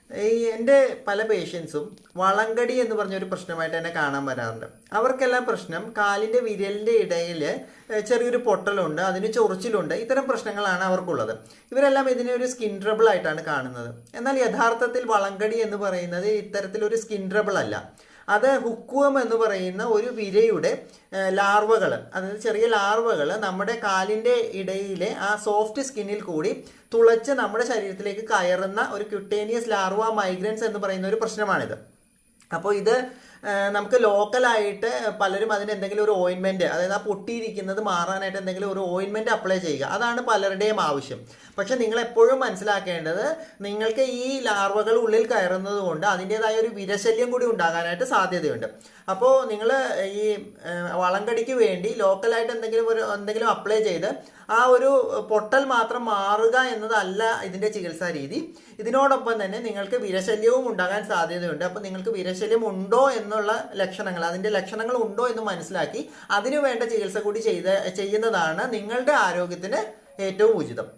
എൻ്റെ പല പേഷ്യൻസും വളങ്കടി എന്ന് പറഞ്ഞൊരു പ്രശ്നമായിട്ട് എന്നെ കാണാൻ വരാറുണ്ട്. അവർക്കെല്ലാം പ്രശ്നം കാലിൻ്റെ വിരലിൻ്റെ ഇടയിൽ ചെറിയൊരു പൊട്ടലുണ്ട്, അതിന് ചൊറിച്ചിലുണ്ട്, ഇത്തരം പ്രശ്നങ്ങളാണ് അവർക്കുള്ളത്. ഇവരെല്ലാം ഇതിനെ ഒരു സ്കിൻ ട്രബിൾ ആയിട്ടാണ് കാണുന്നത്. എന്നാൽ യഥാർത്ഥത്തിൽ വളങ്കടി എന്ന് പറയുന്നത് ഇത്തരത്തിലൊരു സ്കിൻ ട്രബിൾ അല്ല. അത് ഹുക്വം എന്ന് പറയുന്ന ഒരു വിരയുടെ ലാർവകൾ, അതായത് ചെറിയ ലാർവകൾ നമ്മുടെ കാലിൻ്റെ ഇടയിലെ ആ സോഫ്റ്റ് സ്കിന്നിൽ കൂടി തുളച്ച് നമ്മുടെ ശരീരത്തിലേക്ക് കയറുന്ന ഒരു ക്യൂട്ടേനിയസ് ലാർവ മൈഗ്രൻസ് എന്ന് പറയുന്ന ഒരു പ്രശ്നമാണിത്. അപ്പോൾ ഇത് നമുക്ക് ലോക്കലായിട്ട് പലരും അതിന് എന്തെങ്കിലും ഒരു ഓയിൻമെൻറ്റ്, അതായത് ആ പൊട്ടിയിരിക്കുന്നത് മാറാനായിട്ട് എന്തെങ്കിലും ഒരു ഓയിൻമെൻറ്റ് അപ്ലൈ ചെയ്യുക, അതാണ് പലരുടെയും ആവശ്യം. പക്ഷെ നിങ്ങൾ എപ്പോഴും മനസ്സിലാക്കേണ്ടത്, നിങ്ങൾക്ക് ഈ ലാർവകൾ ഉള്ളിൽ കയറുന്നത് കൊണ്ട് അതിൻ്റേതായ ഒരു വിരശല്യം കൂടി ഉണ്ടാകാനായിട്ട് സാധ്യതയുണ്ട്. അപ്പോൾ നിങ്ങൾ ഈ വളങ്കടിക്ക് വേണ്ടി ലോക്കലായിട്ട് എന്തെങ്കിലും അപ്ലൈ ചെയ്ത് ആ ഒരു പൊട്ടൽ മാത്രം മാറുക എന്നതല്ല ഇതിൻ്റെ ചികിത്സാ രീതി. ഇതിനോടൊപ്പം തന്നെ നിങ്ങൾക്ക് വിരശല്യവും ഉണ്ടാകാൻ സാധ്യതയുണ്ട്. അപ്പോൾ നിങ്ങൾക്ക് വിരശല്യം ഉണ്ടോ എന്നുള്ള ലക്ഷണങ്ങൾ, അതിൻ്റെ ലക്ഷണങ്ങൾ ഉണ്ടോ എന്ന് മനസ്സിലാക്കി അതിനു വേണ്ട ചികിത്സ കൂടി ചെയ്യുന്നതാണ് നിങ്ങളുടെ ആരോഗ്യത്തിന് ഏറ്റവും ഉചിതം.